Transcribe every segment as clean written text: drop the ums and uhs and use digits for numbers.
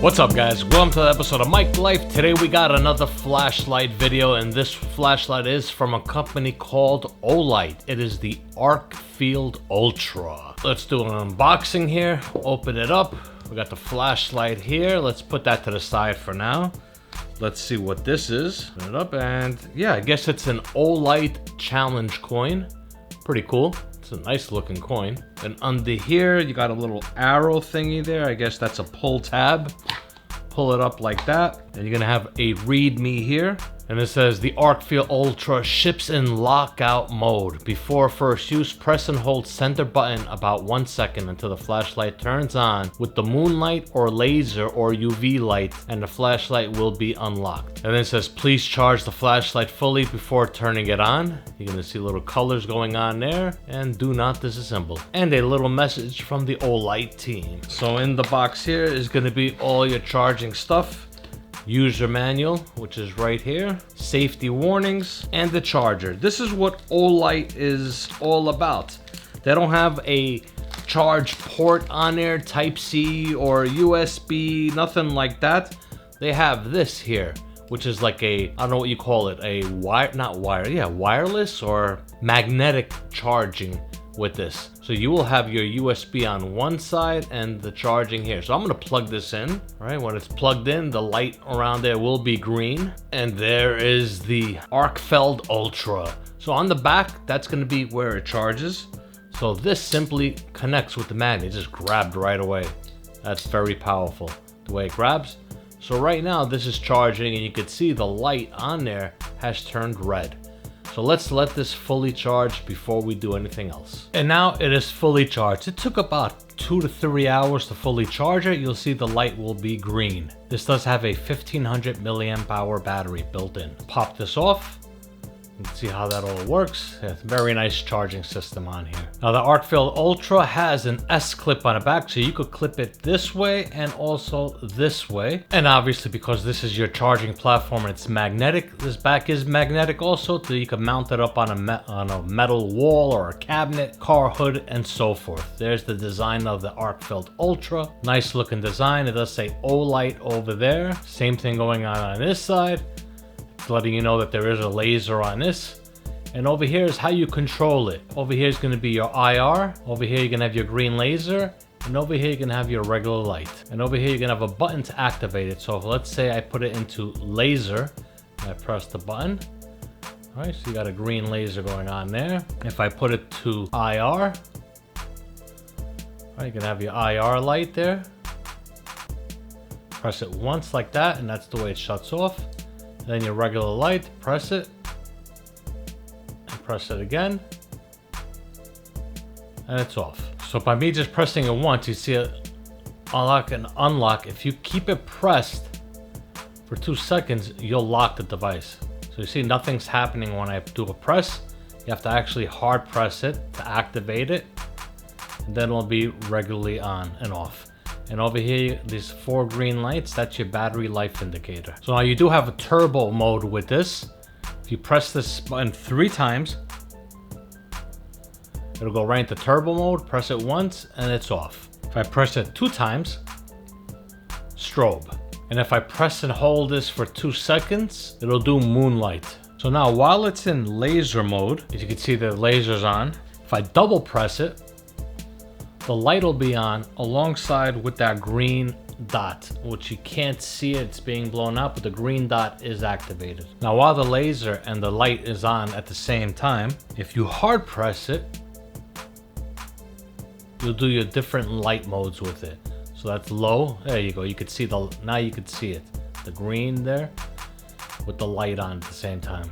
What's up guys, welcome to the episode of Mike Life. Today we got another flashlight video, and this flashlight is from a company called OLIGHT. It is the Arkfeld Ultra. Let's do an unboxing here, open it up. We got the flashlight here, let's put that to the side for now. Let's see what this is. Open it up, and yeah, I guess it's an OLIGHT challenge coin. Pretty cool. It's a nice looking coin. And under here, you got a little arrow thingy there. I guess that's a pull tab. Pull it up like that. And you're gonna have a readme here. And it says the Arkfeld Ultra ships in lockout mode. Before first use, press and hold center button about 1 second until the flashlight turns on with the moonlight or laser or UV light, and the flashlight will be unlocked. And then it says please charge the flashlight fully before turning it on. You're gonna see little colors going on there, and do not disassemble. And a little message from the OLIGHT team. So in the box here is gonna be all your charging stuff. User manual, which is right here, safety warnings, and the charger. This is what OLIGHT is all about. They don't have a charge port on there, type C or USB, nothing like that. They have this here, which is like a, I don't know what you call it, a wireless or magnetic charging with this. So you will have your USB on one side and the charging here. So I'm gonna plug this in, right? When it's plugged in, the light around there will be green. And there is the Arkfeld Ultra. So on the back, that's gonna be where it charges. So this simply connects with the magnet. It just grabbed right away. That's very powerful, the way it grabs. So right now this is charging, and you can see the light on there has turned red. So let's let this fully charge before we do anything else. And now it is fully charged. It took about 2 to 3 hours to fully charge it. You'll see the light will be green. This does have a 1500 milliamp hour battery built in. Pop this off. You can see how that all works. Yeah, very nice charging system on here. Now the Arkfeld Ultra has an S clip on the back, so you could clip it this way and also this way. And obviously, because this is your charging platform and it's magnetic, this back is magnetic also, so you can mount it up on a metal wall or a cabinet, car hood, and so forth. There's the design of the Arkfeld Ultra. Nice looking design. It does say OLIGHT over there. Same thing going on this side. Letting you know that there is a laser on this. And over here is how you control it. Over here is going to be your IR. Over here you're going to have your green laser. And over here you're going to have your regular light. And over here you're going to have a button to activate it. So if, let's say I put it into laser, and I press the button. Alright, so you got a green laser going on there. If I put it to IR, alright, you can have your IR light there. Press it once like that, and that's the way it shuts off. Then your regular light, press it, and press it again, and it's off. So by me just pressing it once, you see it unlock and unlock. If you keep it pressed for 2 seconds, you'll lock the device. So you see nothing's happening when I do a press. You have to actually hard press it to activate it, and then it'll be regularly on and off. And over here, these 4 green lights, that's your battery life indicator. So now you do have a turbo mode with this. If you press this button 3 times, it'll go right into turbo mode. Press it once and it's off. If I press it 2 times, strobe. And if I press and hold this for 2 seconds, it'll do moonlight. So now while it's in laser mode, as you can see the laser's on. If I double press it, the light will be on alongside with that green dot, which you can't see it, it's being blown out, but the green dot is activated. Now while the laser and the light is on at the same time, if you hard press it, you'll do your different light modes with it. So that's low, there you go, you could see now you could see it. The green there with the light on at the same time.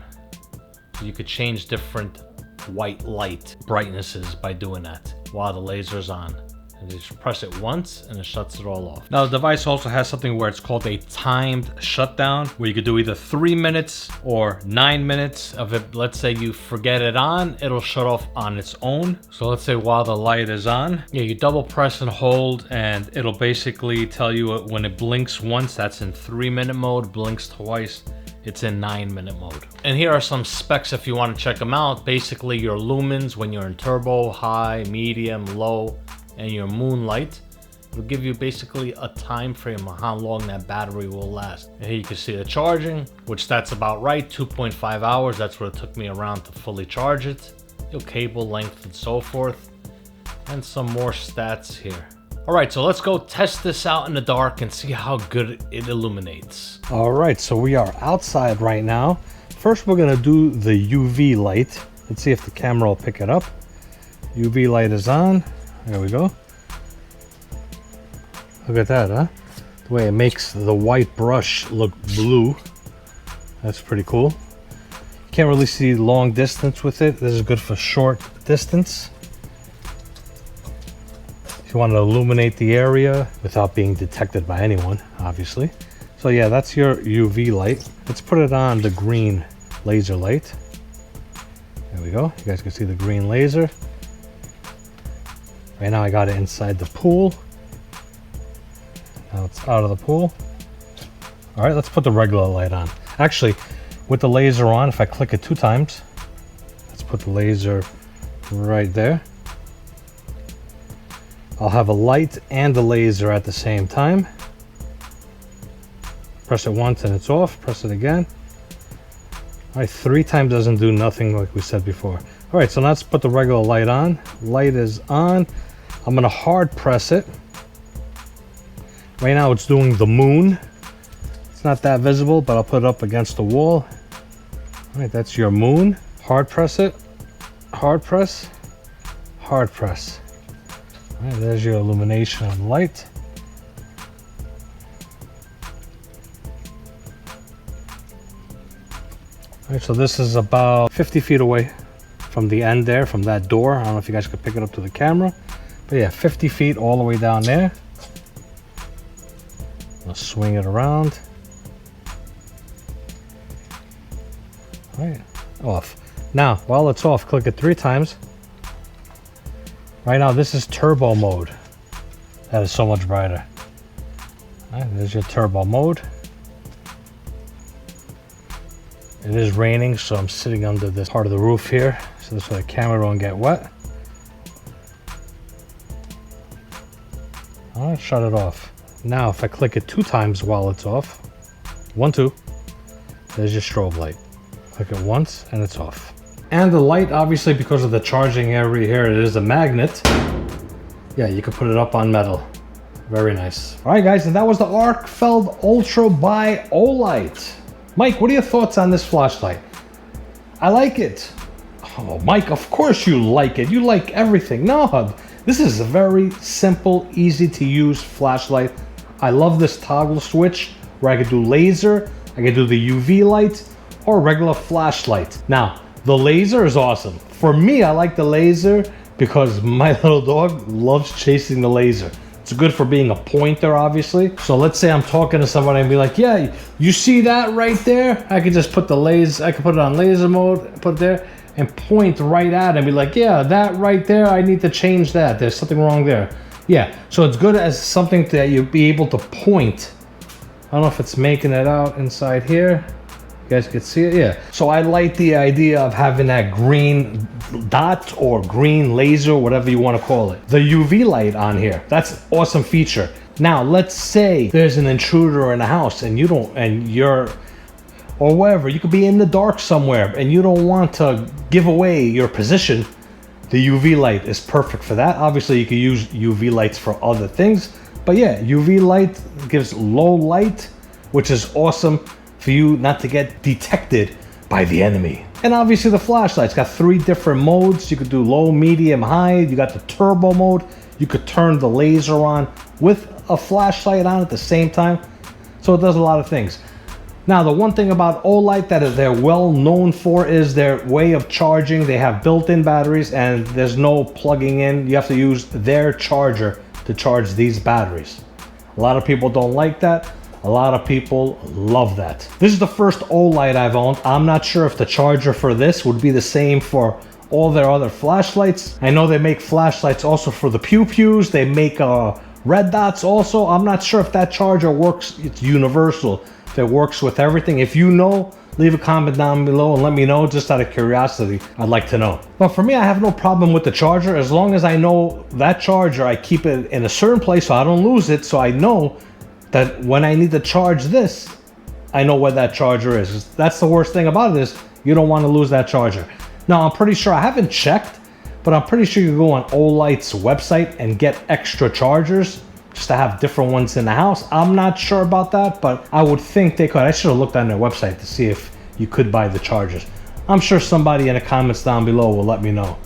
So you could change different white light brightnesses by doing that while the laser's on. And you just press it once and it shuts it all off. Now the device also has something where it's called a timed shutdown, where you could do either 3 minutes or 9 minutes of it. Let's say you forget it on, it'll shut off on its own. So let's say while the light is on, yeah, you double press and hold, and it'll basically tell you when it blinks once, that's in 3-minute mode, blinks twice, it's in 9-minute mode. And here are some specs if you want to check them out. Basically your lumens when you're in turbo, high, medium, low, and your moonlight. It'll give you basically a time frame on how long that battery will last. And here you can see the charging, which that's about right, 2.5 hours. That's what it took me around to fully charge it. Your cable length and so forth. And some more stats here. All right, so let's go test this out in the dark and see how good it illuminates. All right, so we are outside right now. First, we're gonna do the UV light. Let's see if the camera will pick it up. UV light is on. There we go. Look at that, huh? The way it makes the white brush look blue. That's pretty cool. You can't really see long distance with it. This is good for short distance. If you want to illuminate the area without being detected by anyone, obviously. So yeah, that's your UV light. Let's put it on the green laser light. There we go. You guys can see the green laser. Right now I got it inside the pool. Now it's out of the pool. All right, let's put the regular light on. Actually, with the laser on, if I click it 2 times, let's put the laser right there. I'll have a light and the laser at the same time. Press it once and it's off. Press it again. All right, 3 times doesn't do nothing like we said before. All right, so now let's put the regular light on. Light is on. I'm gonna hard press it. Right now it's doing the moon. It's not that visible, but I'll put it up against the wall. All right, that's your moon. Hard press it. Hard press. Hard press. All right, there's your illumination on light. All right, so this is about 50 feet away from the end there, from that door. I don't know if you guys could pick it up to the camera, but yeah, 50 feet all the way down there. I'll swing it around. All right, off. Now, while it's off, click it 3 times. Right now, this is turbo mode. That is so much brighter. All right, there's your turbo mode. It is raining, so I'm sitting under this part of the roof here, so this way the camera won't get wet. All right, shut it off. Now, if I click it 2 times while it's off, 1, 2, there's your strobe light. Click it once and it's off. And the light, obviously, because of the charging area here, it is a magnet. Yeah, you can put it up on metal. Very nice. All right, guys, and that was the Arkfeld Ultra by OLIGHT. Mike, what are your thoughts on this flashlight? I like it. Oh, Mike, of course you like it. You like everything. No, this is a very simple, easy to use flashlight. I love this toggle switch where I could do laser, I could do the UV light, or regular flashlight. Now, the laser is awesome. For me, I like the laser because my little dog loves chasing the laser. It's good for being a pointer, obviously. So let's say I'm talking to somebody and be like, yeah, you see that right there? I could just put the laser, I could put it on laser mode, put it there, and point right at it and be like, yeah, that right there, I need to change that. There's something wrong there. Yeah, so it's good as something that you'll be able to point. I don't know if it's making it out inside here. You guys can see it, yeah. So I like the idea of having that green dot or green laser, whatever you want to call it. The UV light on here, that's an awesome feature. Now, let's say there's an intruder in the house and you don't, and you're, or wherever, you could be in the dark somewhere and you don't want to give away your position. The UV light is perfect for that. Obviously, you can use UV lights for other things, but yeah, UV light gives low light, which is awesome for you not to get detected by the enemy. And obviously the flashlight's got 3 different modes. You could do low, medium, high. You got the turbo mode. You could turn the laser on with a flashlight on at the same time. So it does a lot of things. Now, the one thing about OLIGHT that they're well known for is their way of charging. They have built-in batteries and there's no plugging in. You have to use their charger to charge these batteries. A lot of people don't like that. A lot of people love that. This is the first OLIGHT I've owned. I'm not sure if the charger for this would be the same for all their other flashlights. I know they make flashlights also for the Pew Pews. They make red dots also. I'm not sure if that charger works. It's universal. If it works with everything. If you know, leave a comment down below and let me know, just out of curiosity. I'd like to know. But for me, I have no problem with the charger as long as I know that charger, I keep it in a certain place so I don't lose it, so I know that when I need to charge this, I know where that charger is. That's the worst thing about it, is you don't want to lose that charger. Now, I'm pretty sure, I haven't checked, but I'm pretty sure you can go on OLIGHT's website and get extra chargers just to have different ones in the house. I'm not sure about that, but I would think they could. I should have looked on their website to see if you could buy the chargers. I'm sure somebody in the comments down below will let me know.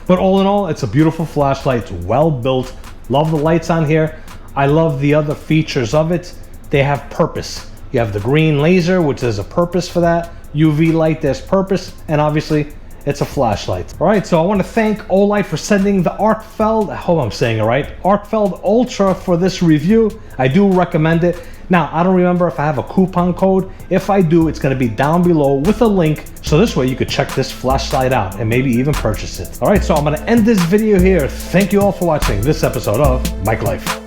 But all in all, it's a beautiful flashlight. It's well built. Love the lights on here. I love the other features of it. They have purpose. You have the green laser, which is a purpose for that. UV light, there's purpose. And obviously, it's a flashlight. All right, so I want to thank OLIGHT for sending the Arkfeld, I hope I'm saying it right, Arkfeld Ultra for this review. I do recommend it. Now, I don't remember if I have a coupon code. If I do, it's going to be down below with a link. So this way you could check this flashlight out and maybe even purchase it. All right, so I'm going to end this video here. Thank you all for watching this episode of Mike Life.